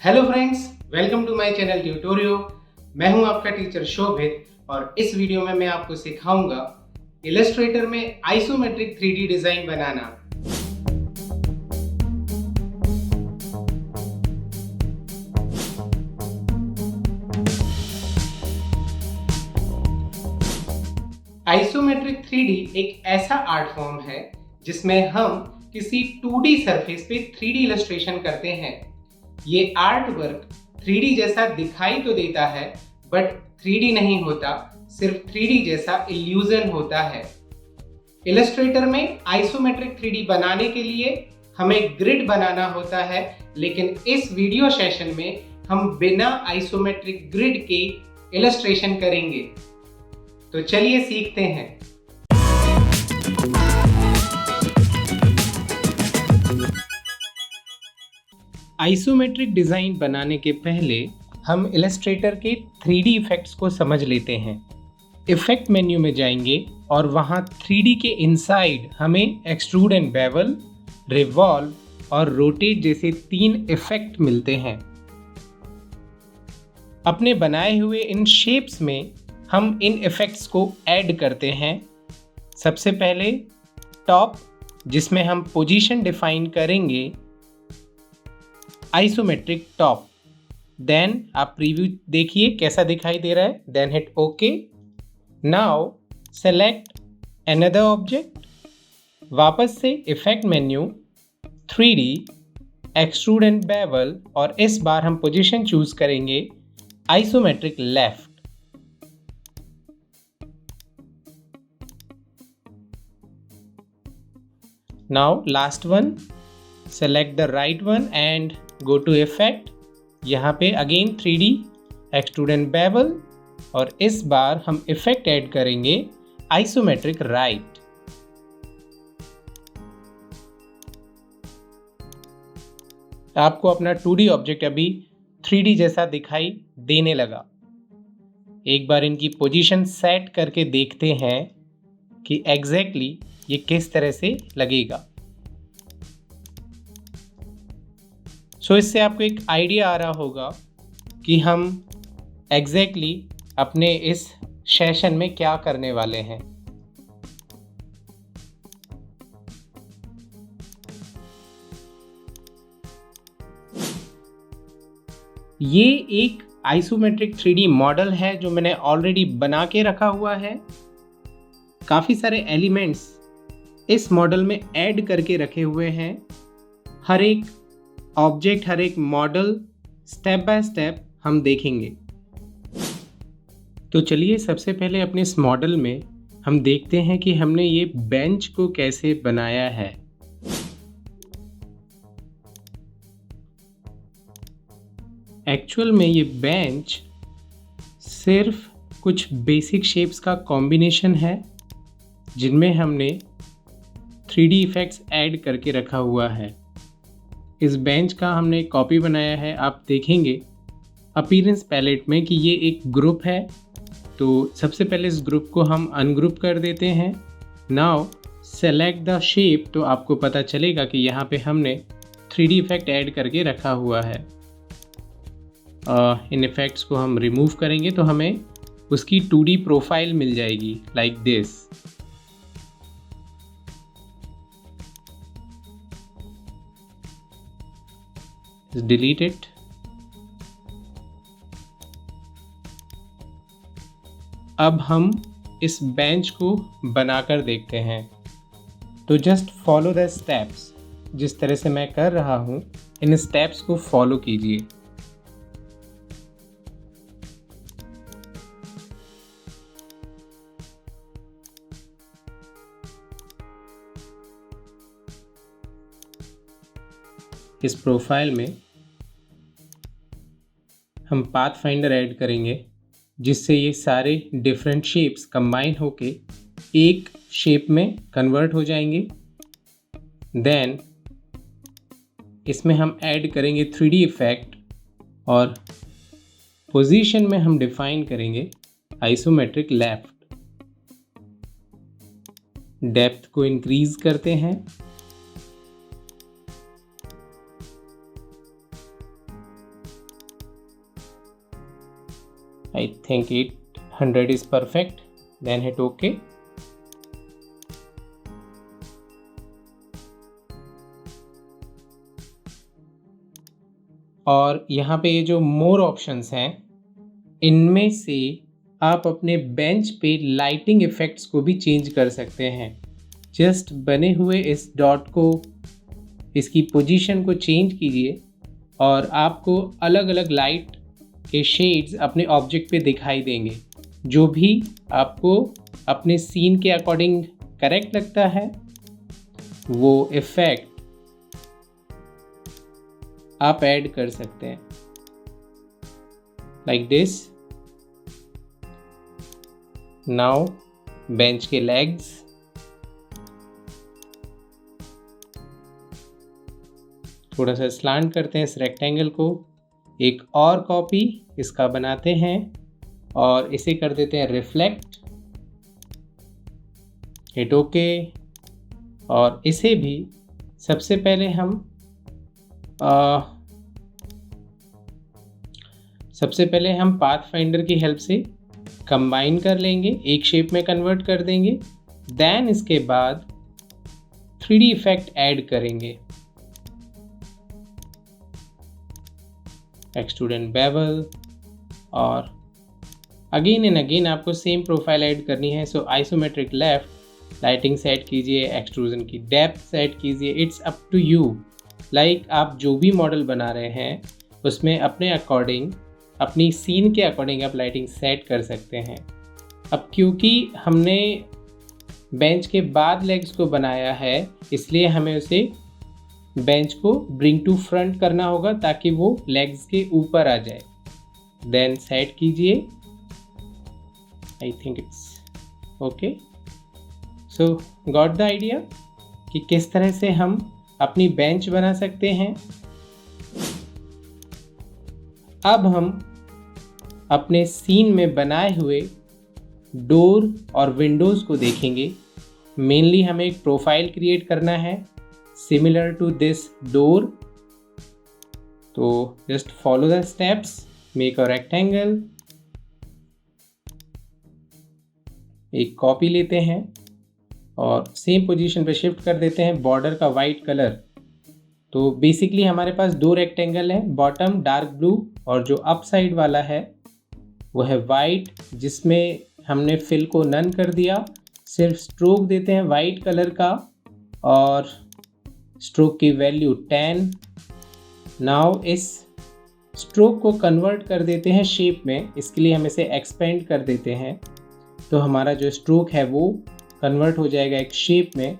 Hello friends, welcome to my channel Tutorio. मैं हूं आपका टीचर शोभित और इस वीडियो में मैं आपको सिखाऊंगा इलस्ट्रेटर में आइसोमेट्रिक 3D डिजाइन बनाना। आइसोमेट्रिक 3D एक ऐसा आर्ट फॉर्म है जिसमें हम किसी 2D सरफेस पे 3D इलस्ट्रेशन करते हैं। ये आर्ट वर्क 3D जैसा दिखाई तो देता है बट 3D नहीं होता, सिर्फ 3D जैसा इल्यूजन होता है। इलस्ट्रेटर में आइसोमेट्रिक 3D बनाने के लिए हमें ग्रिड बनाना होता है, लेकिन इस वीडियो सेशन में हम बिना आइसोमेट्रिक ग्रिड के इलस्ट्रेशन करेंगे। तो चलिए सीखते हैं। आइसोमेट्रिक डिजाइन बनाने के पहले हम इलस्ट्रेटर के 3D इफेक्ट्स को समझ लेते हैं। इफेक्ट मेन्यू में जाएंगे और वहां 3D के इनसाइड हमें एक्सट्रूड एंड बेवल, रिवॉल्व और रोटेट जैसे 3 इफेक्ट मिलते हैं। अपने बनाए हुए इन शेप्स में हम इन इफेक्ट्स को ऐड करते हैं। सबसे पहले टॉप, जिसमें हम पोजीशन डिफाइन करेंगे आइसोमेट्रिक टॉप। देन आप प्रीव्यू देखिए कैसा दिखाई दे रहा है। Then hit okay. Now select another object. वापस से effect menu, 3D, extrude and bevel और इस बार हम पोजीशन चूज करेंगे isometric left. Now last one, select the right one and go to effect। यहाँ पे again 3D, extrude and bevel और इस बार हम इफेक्ट ऐड करेंगे आइसोमेट्रिक राइट। आपको अपना 2D ऑब्जेक्ट अभी 3D जैसा दिखाई देने लगा। एक बार इनकी पोजीशन सेट करके देखते हैं कि एग्जैक्टली ये किस तरह से लगेगा। सो इससे आपको एक आइडिया आ रहा होगा कि हम एग्जैक्टली अपने इस सेशन में क्या करने वाले हैं। ये एक आइसोमेट्रिक 3D मॉडल है जो मैंने ऑलरेडी बना के रखा हुआ है। काफ़ी सारे एलिमेंट्स इस मॉडल में ऐड करके रखे हुए हैं। हर एक ऑब्जेक्ट, हर एक मॉडल स्टेप बाय स्टेप हम देखेंगे। तो चलिए सबसे पहले अपने इस मॉडल में हम देखते हैं कि हमने ये बेंच को कैसे बनाया है। एक्चुअल में ये बेंच सिर्फ कुछ बेसिक शेप्स का कॉम्बिनेशन है जिनमें हमने 3D इफेक्ट्स ऐड करके रखा हुआ है। इस बेंच का हमने एक कॉपी बनाया है। आप देखेंगे अपीयरेंस पैलेट में कि ये एक ग्रुप है। तो सबसे पहले इस ग्रुप को हम अनग्रुप कर देते हैं। नाउ सेलेक्ट द शेप, तो आपको पता चलेगा कि यहाँ पे हमने 3D इफेक्ट ऐड करके रखा हुआ है। इन इफेक्ट्स को हम रिमूव करेंगे तो हमें उसकी 2D प्रोफाइल मिल जाएगी लाइक दिस। Delete it. अब हम इस बेंच को बनाकर देखते हैं। तो जस्ट फॉलो द स्टेप्स। जिस तरह से मैं कर रहा हूं, इन स्टेप्स को फॉलो कीजिए। इस प्रोफाइल में हम पाथ फाइंडर ऐड करेंगे जिससे ये सारे डिफरेंट शेप्स कंबाइन होके एक शेप में कन्वर्ट हो जाएंगे। देन इसमें हम ऐड करेंगे 3D इफेक्ट और पोजीशन में हम डिफाइन करेंगे आइसोमेट्रिक लेफ्ट। डेप्थ को इंक्रीज करते हैं। I think 800 is perfect. Then hit OK. और यहाँ पे ये जो मोर ऑप्शंस हैं, इनमें से आप अपने बेंच पे लाइटिंग इफ़ेक्ट्स को भी चेंज कर सकते हैं। जस्ट बने हुए इस डॉट को, इसकी पोजीशन को चेंज कीजिए और आपको अलग अलग लाइट के शेड्स अपने ऑब्जेक्ट पे दिखाई देंगे। जो भी आपको अपने सीन के अकॉर्डिंग करेक्ट लगता है वो इफ़ेक्ट आप ऐड कर सकते हैं, लाइक दिस। नाउ बेंच के लेग्स, थोड़ा सा स्लांट करते हैं इस रेक्टेंगल को, एक और कॉपी इसका बनाते हैं और इसे कर देते हैं रिफ्लेक्ट, हिट ओके। और इसे भी सबसे पहले हम पाथफाइंडर की हेल्प से कंबाइन कर लेंगे, एक शेप में कन्वर्ट कर देंगे। देन इसके बाद 3D इफेक्ट ऐड करेंगे, एक्सट्रूड एंड बेवल, और अगेन एंड अगेन आपको सेम प्रोफाइल ऐड करनी है। So isometric left, lighting set कीजिए, एक्सट्रूजन की डेप्थ सेट कीजिए, it's up to you. Like आप जो भी मॉडल बना रहे हैं उसमें अपने अकॉर्डिंग, अपनी सीन के अकॉर्डिंग आप लाइटिंग सेट कर सकते हैं। अब क्योंकि हमने बेंच के बाद लेग्स को बनाया है, इसलिए हमें उसे बेंच को ब्रिंग टू फ्रंट करना होगा ताकि वो लेग्स के ऊपर आ जाए। देन सेट कीजिए, आई think it's okay. So got the idea कि किस तरह से हम अपनी बेंच बना सकते हैं। अब हम अपने सीन में बनाए हुए डोर और विंडोज़ को देखेंगे। मेनली हमें एक प्रोफाइल क्रिएट करना है सिमिलर टू दिस डोर। तो just follow the steps, make a rectangle, एक कॉपी लेते हैं और सेम पोजीशन पे शिफ्ट कर देते हैं बॉर्डर का वाइट कलर। तो बेसिकली हमारे पास दो रेक्टेंगल हैं, बॉटम डार्क ब्लू और जो अप साइड वाला है वो है वाइट, जिसमें हमने फिल को नन कर दिया। सिर्फ स्ट्रोक देते हैं वाइट कलर का और स्ट्रोक की वैल्यू 10। नाउ इस स्ट्रोक को कन्वर्ट कर देते हैं शेप में, इसके लिए हम इसे एक्सपेंड कर देते हैं। तो हमारा जो स्ट्रोक है वो कन्वर्ट हो जाएगा एक शेप में।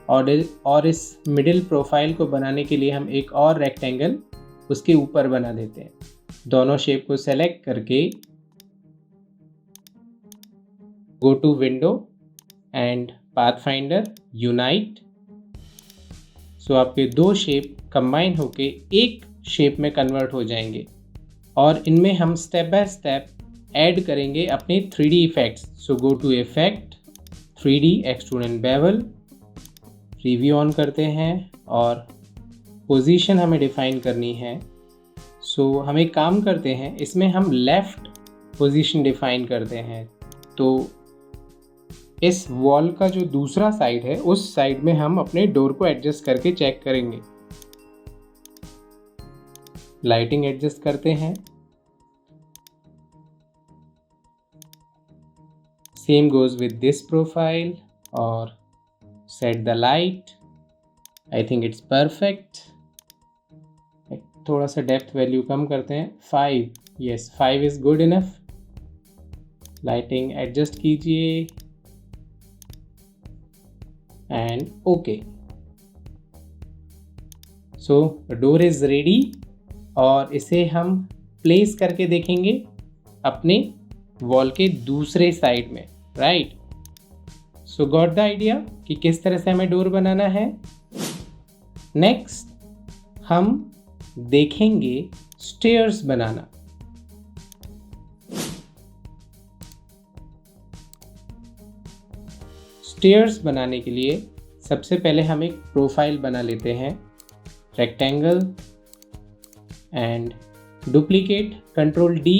और इस मिडिल प्रोफाइल को बनाने के लिए हम एक और रेक्टेंगल उसके ऊपर बना देते हैं। दोनों शेप को सेलेक्ट करके go to window and pathfinder unite. So आपके दो शेप कंबाइन होके एक शेप में कन्वर्ट हो जाएंगे और इनमें हम स्टेप बाय स्टेप ऐड करेंगे अपने 3D effects. So go to effect, 3D, extrude and bevel, preview on करते हैं और पोजीशन हमें डिफाइन करनी है। सो हम एक काम करते हैं, इसमें हम लेफ़्ट पोजीशन डिफाइन करते हैं। तो इस वॉल का जो दूसरा साइड है उस साइड में हम अपने डोर को एडजस्ट करके चेक करेंगे। लाइटिंग एडजस्ट करते हैं, same goes with this profile और set the light. I think it's perfect. थोड़ा सा डेप्थ वैल्यू कम करते हैं, 5, yes 5 is good enough. Lighting adjust कीजिए and okay. So door is ready और इसे हम प्लेस करके देखेंगे अपने वॉल के दूसरे साइड में, right. So got the idea कि किस तरह से हमें डोर बनाना है। नेक्स्ट हम देखेंगे स्टेयर्स बनाना। स्टेयर्स बनाने के लिए सबसे पहले हम एक प्रोफाइल बना लेते हैं, rectangle and duplicate, control D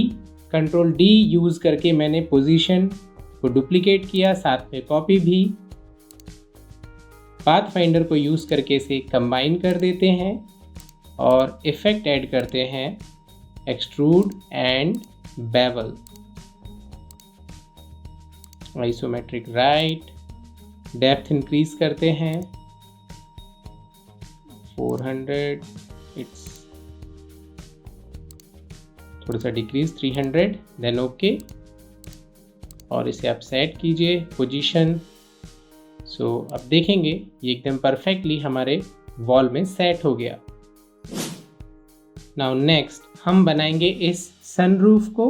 control D use करके मैंने पोजीशन को डुप्लीकेट किया, साथ में कॉपी भी। पाथफाइंडर को यूज़ करके इसे कंबाइन कर देते हैं और इफेक्ट ऐड करते हैं extrude and bevel. Isometric right, depth increase करते हैं 400, इट्स थोड़ा सा डिक्रीज 300, देन ओके। और इसे आप सेट कीजिए पोजीशन। सो अब देखेंगे ये एकदम परफेक्टली हमारे वॉल में सेट हो गया। नाउ नेक्स्ट हम बनाएंगे इस सनरूफ को,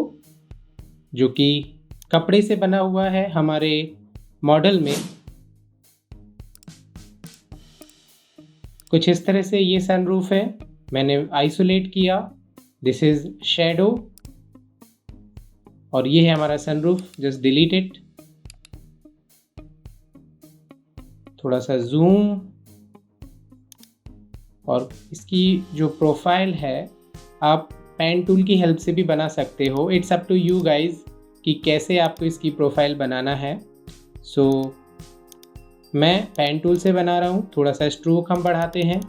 जो कि कपड़े से बना हुआ है हमारे मॉडल में। कुछ इस तरह से ये सनरूफ है, मैंने आइसोलेट किया। दिस इज शैडो और ये है हमारा सनरूफ, जस्ट डिलीट इट। थोड़ा सा जूम, और इसकी जो प्रोफाइल है आप पेन टूल की हेल्प से भी बना सकते हो। It's up to you guys कि कैसे आपको इसकी प्रोफाइल बनाना है। सो मैं पेन टूल से बना रहा हूँ। थोड़ा सा स्ट्रोक हम बढ़ाते हैं।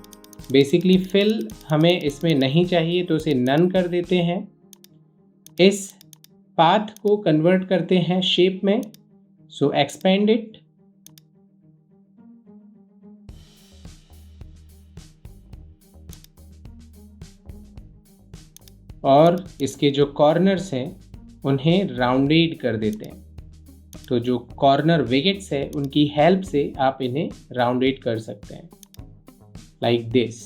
बेसिकली फिल हमें इसमें नहीं चाहिए तो इसे नन कर देते हैं। इस पाथ को कन्वर्ट करते हैं शेप में, सो एक्सपेंड इट। और इसके जो कॉर्नर्स हैं उन्हें राउंडेड कर देते हैं। तो जो कॉर्नर विकेट्स है उनकी हेल्प से आप इन्हें राउंडेड कर सकते हैं, like this.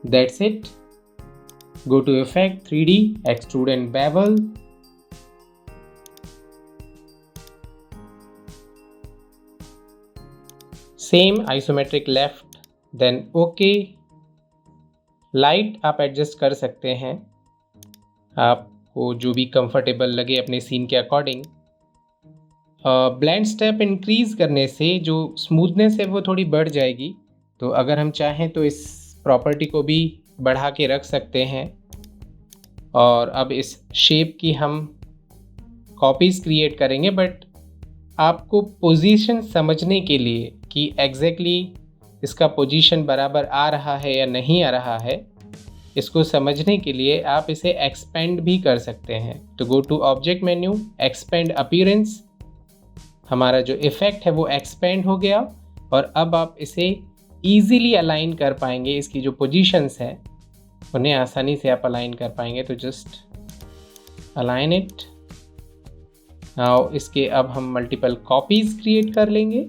That's it. Go to effect 3D, extrude and bevel. Same isometric left, then okay. Light आप एडजस्ट कर सकते हैं, आपको जो भी कंफर्टेबल लगे अपने सीन के अकॉर्डिंग। ब्लेंड स्टेप इंक्रीज करने से जो स्मूथनेस है वो थोड़ी बढ़ जाएगी। तो अगर हम चाहें तो इस प्रॉपर्टी को भी बढ़ा के रख सकते हैं। और अब इस शेप की हम कॉपीज़ क्रिएट करेंगे, बट आपको पोजीशन समझने के लिए कि एग्जैक्टली इसका पोजीशन बराबर आ रहा है या नहीं आ रहा है, इसको समझने के लिए आप इसे एक्सपेंड भी कर सकते हैं। तो go to object menu, expand appearance. हमारा जो इफेक्ट है वो एक्सपेंड हो गया और अब आप इसे ईजिली अलाइन कर पाएंगे। इसकी जो पोजीशंस हैं उन्हें आसानी से आप अलाइन कर पाएंगे। तो जस्ट अलाइन इट। नाउ इसके अब हम मल्टीपल कॉपीज क्रिएट कर लेंगे।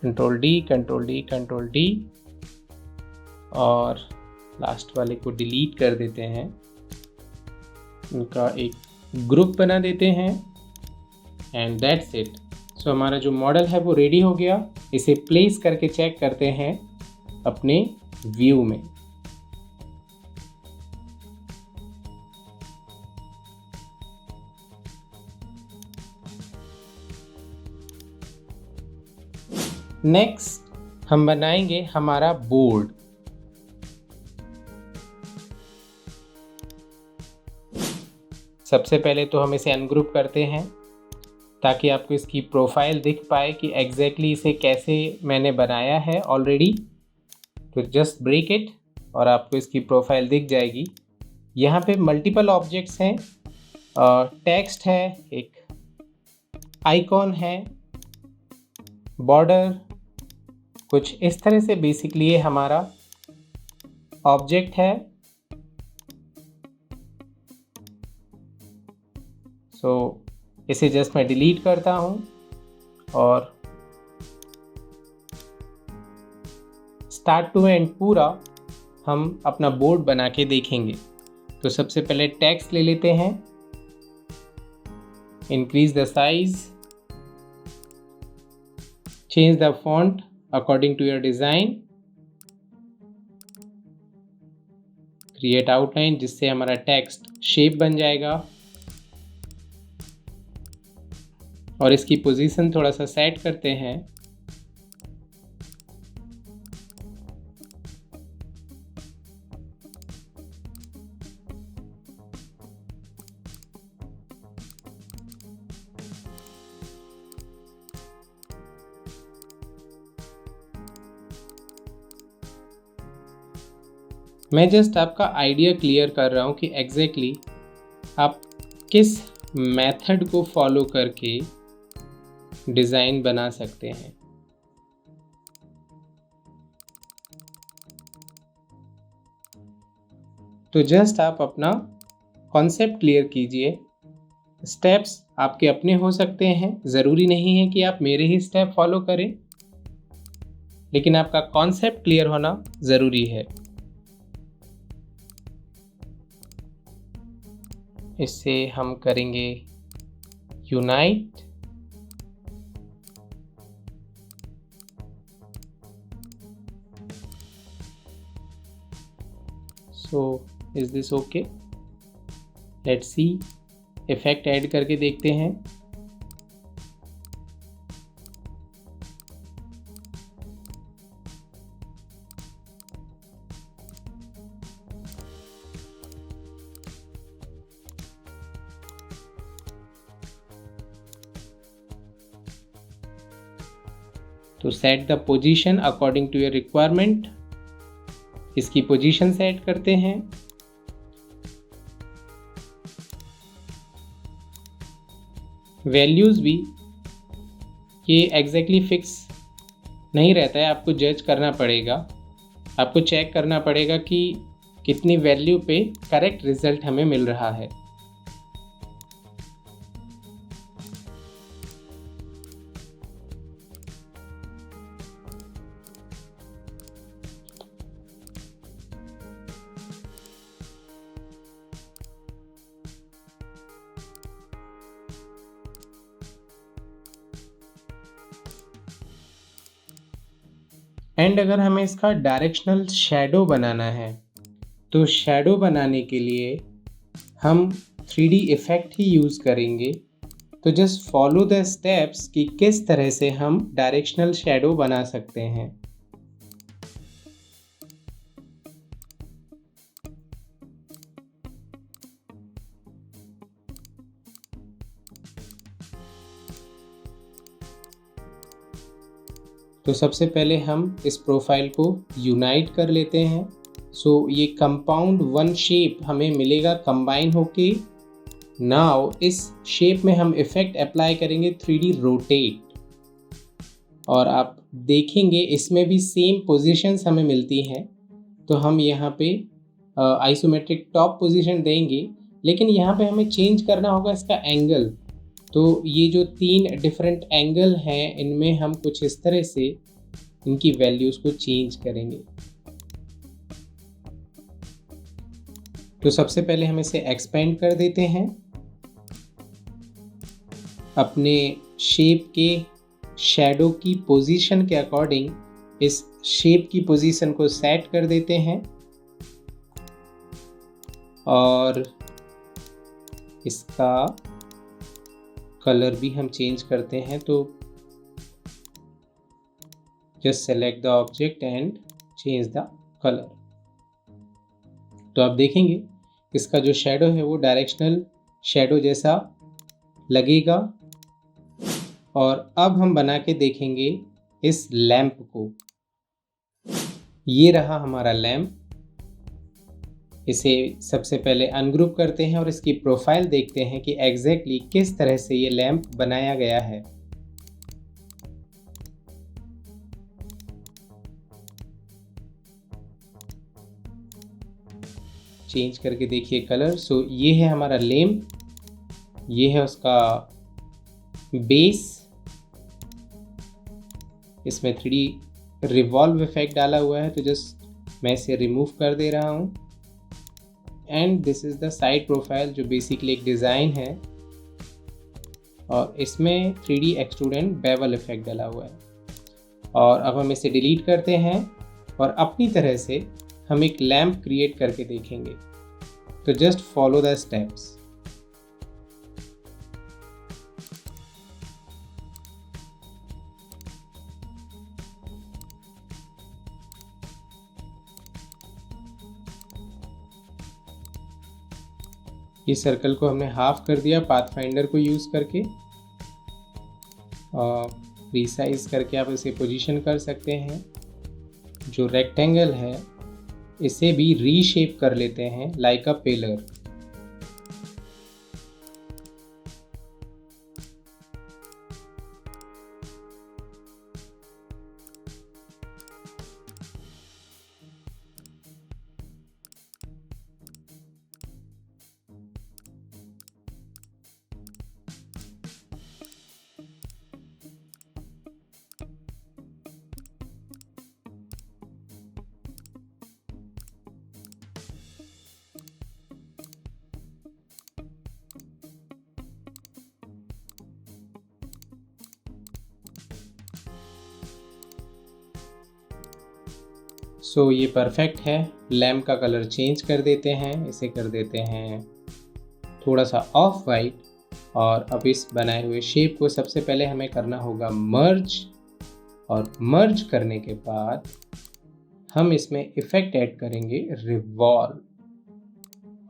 Control D, control D, control D, और लास्ट वाले को डिलीट कर देते हैं। उनका एक ग्रुप बना देते हैं एंड दैट्स इट। सो हमारा जो मॉडल है वो रेडी हो गया। इसे प्लेस करके चेक करते हैं अपने व्यू में। नेक्स्ट हम बनाएंगे हमारा बोर्ड। सबसे पहले तो हम इसे अनग्रुप करते हैं ताकि आपको इसकी प्रोफाइल दिख पाए कि एग्जैक्टली इसे कैसे मैंने बनाया है ऑलरेडी। तो जस्ट ब्रेक इट और आपको इसकी प्रोफाइल दिख जाएगी। यहाँ पे मल्टीपल ऑब्जेक्ट्स हैं, टेक्स्ट है, एक आइकॉन है, बॉर्डर, कुछ इस तरह से बेसिकली ये हमारा ऑब्जेक्ट है। सो इसे जस्ट मैं डिलीट करता हूँ और स्टार्ट टू एंड पूरा हम अपना बोर्ड बना के देखेंगे। तो सबसे पहले टेक्स्ट ले लेते हैं, increase the size, change the font according to your design, create outline जिससे हमारा टेक्स्ट शेप बन जाएगा और इसकी पोजीशन थोड़ा सा सेट करते हैं। मैं जस्ट आपका आइडिया क्लियर कर रहा हूँ कि एग्जैक्टली आप किस मेथड को फॉलो करके डिज़ाइन बना सकते हैं। तो जस्ट आप अपना कॉन्सेप्ट क्लियर कीजिए। स्टेप्स आपके अपने हो सकते हैं, ज़रूरी नहीं है कि आप मेरे ही स्टेप फॉलो करें, लेकिन आपका कॉन्सेप्ट क्लियर होना ज़रूरी है। इससे हम करेंगे unite, so is this okay? Let's see, effect add करके देखते हैं। तो set the position according to your requirement, इसकी पोजीशन सेट करते हैं। वैल्यूज़ भी ये एग्जैक्टली फिक्स नहीं रहता है, आपको जज करना पड़ेगा, आपको चेक करना पड़ेगा कि कितनी वैल्यू पे करेक्ट रिजल्ट हमें मिल रहा है। एंड अगर हमें इसका डायरेक्शनल शैडो बनाना है, तो शैडो बनाने के लिए हम 3D इफ़ेक्ट ही यूज़ करेंगे। तो जस्ट फॉलो द स्टेप्स कि किस तरह से हम डायरेक्शनल शैडो बना सकते हैं। तो सबसे पहले हम इस प्रोफाइल को यूनाइट कर लेते हैं। सो ये कंपाउंड वन शेप हमें मिलेगा कंबाइन होके। नाउ इस शेप में हम इफेक्ट अप्लाई करेंगे 3D रोटेट, और आप देखेंगे इसमें भी सेम पोजीशंस हमें मिलती हैं। तो हम यहाँ पे आइसोमेट्रिक टॉप पोजीशन देंगे, लेकिन यहाँ पे हमें चेंज करना होगा इसका एंगल। तो ये जो 3 डिफरेंट एंगल हैं, इनमें हम कुछ इस तरह से इनकी वैल्यूज़ को चेंज करेंगे। तो सबसे पहले हम इसे एक्सपेंड कर देते हैं, अपने शेप के शैडो की पोजीशन के अकॉर्डिंग इस शेप की पोजीशन को सेट कर देते हैं, और इसका कलर भी हम चेंज करते हैं। तो just select the object and change the colour. तो आप देखेंगे इसका जो शैडो है वो डायरेक्शनल शैडो जैसा लगेगा। और अब हम बना के देखेंगे इस लैंप को। ये रहा हमारा लैंप। इसे सबसे पहले अनग्रुप करते हैं और इसकी प्रोफाइल देखते हैं कि एग्जैक्टली किस तरह से ये लैंप बनाया गया है। चेंज करके देखिए कलर। सो ये है हमारा लैंप, ये है उसका बेस। इसमें 3D रिवॉल्व इफेक्ट डाला हुआ है, तो जस्ट मैं इसे रिमूव कर दे रहा हूँ। And this is the side profile, जो बेसिकली एक डिज़ाइन है, और इसमें 3D extrude and bevel effect डाला हुआ है। और अब हम इसे डिलीट करते हैं और अपनी तरह से हम एक लैंप क्रिएट करके देखेंगे। तो जस्ट फॉलो द स्टेप्स। इस सर्कल को हमने हाफ कर दिया पाथफाइंडर को यूज़ करके, और रिसाइज करके आप इसे पोजीशन कर सकते हैं। जो रेक्टेंगल है इसे भी रीशेप कर लेते हैं लाइक अ पिलर। सो ये परफेक्ट है। लैम्प का कलर चेंज कर देते हैं, इसे कर देते हैं थोड़ा सा ऑफ वाइट। और अब इस बनाए हुए शेप को सबसे पहले हमें करना होगा मर्ज, और मर्ज करने के बाद हम इसमें इफेक्ट ऐड करेंगे रिवॉल्व,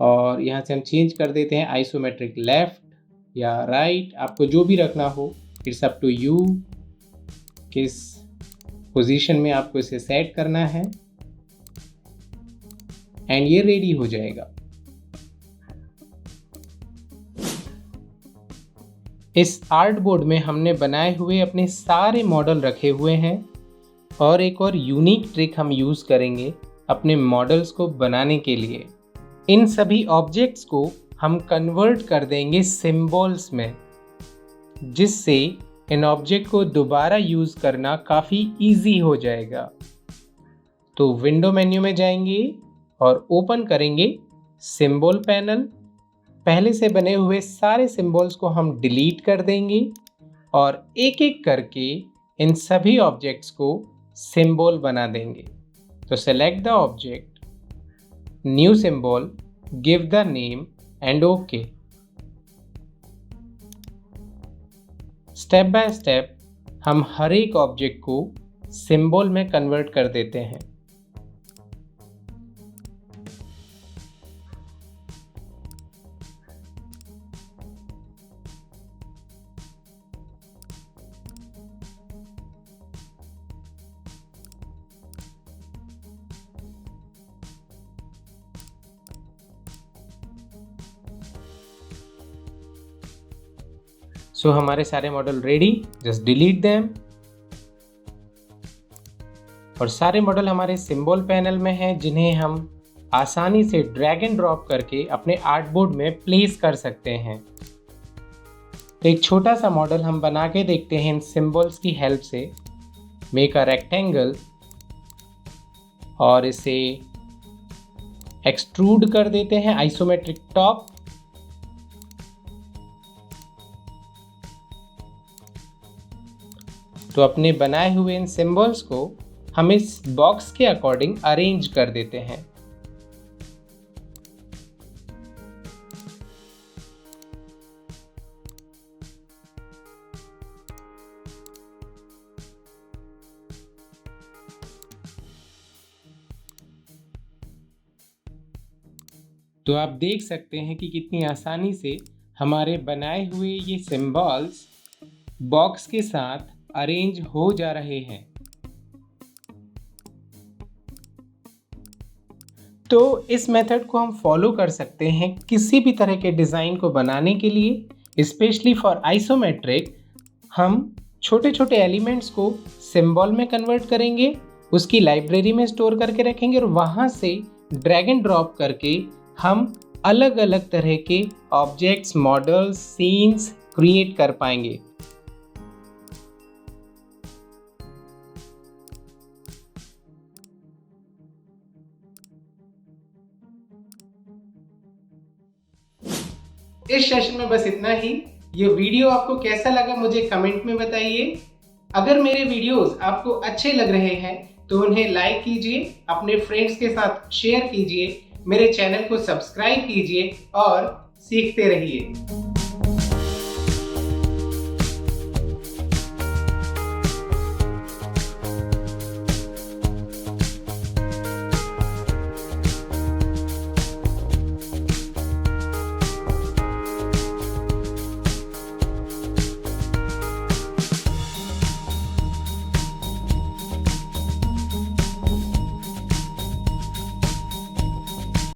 और यहाँ से हम चेंज कर देते हैं आइसोमेट्रिक लेफ्ट या राइट, आपको जो भी रखना हो, इट्स अप टू यू किस पोजीशन में आपको इसे सेट करना है। एंड ये रेडी हो जाएगा। इस आर्ट बोर्ड में हमने बनाए हुए अपने सारे मॉडल रखे हुए हैं, और एक और यूनिक ट्रिक हम यूज करेंगे अपने मॉडल्स को बनाने के लिए। इन सभी ऑब्जेक्ट्स को हम कन्वर्ट कर देंगे सिंबल्स में, जिससे इन ऑब्जेक्ट को दोबारा यूज करना काफी इजी हो जाएगा। तो विंडो मेन्यू में जाएंगे और ओपन करेंगे सिंबल पैनल। पहले से बने हुए सारे सिंबल्स को हम डिलीट कर देंगे, और एक एक करके इन सभी ऑब्जेक्ट्स को सिंबल बना देंगे। तो select the object, new symbol, give the name and okay. Step by step हम हर एक ऑब्जेक्ट को सिंबल में कन्वर्ट कर देते हैं। सो हमारे सारे model ready, just delete them. और सारे मॉडल हमारे सिंबल पैनल में हैं, जिन्हें हम आसानी से ड्रैग एंड ड्रॉप करके अपने आर्ट बोर्ड में प्लेस कर सकते हैं। तो एक छोटा सा मॉडल हम बना के देखते हैं इन सिंबल्स की हेल्प से। मेक अ रेक्टेंगल, और इसे एक्सट्रूड कर देते हैं आइसोमेट्रिक टॉप। तो अपने बनाए हुए इन सिंबल्स को हम इस बॉक्स के अकॉर्डिंग अरेंज कर देते हैं। तो आप देख सकते हैं कि कितनी आसानी से हमारे बनाए हुए ये सिंबल्स बॉक्स के साथ अरेंज हो जा रहे हैं। तो इस मेथड को हम फॉलो कर सकते हैं किसी भी तरह के डिज़ाइन को बनाने के लिए। स्पेशली फॉर आइसोमेट्रिक हम छोटे छोटे एलिमेंट्स को सिंबल में कन्वर्ट करेंगे, उसकी लाइब्रेरी में स्टोर करके रखेंगे, और वहाँ से ड्रैग एंड ड्रॉप करके हम अलग अलग तरह के ऑब्जेक्ट्स, मॉडल्स, सीन्स क्रिएट कर पाएंगे। इस सेशन में बस इतना ही। ये वीडियो आपको कैसा लगा मुझे कमेंट में बताइए। अगर मेरे वीडियोस आपको अच्छे लग रहे हैं तो उन्हें लाइक कीजिए, अपने फ्रेंड्स के साथ शेयर कीजिए, मेरे चैनल को सब्सक्राइब कीजिए और सीखते रहिए।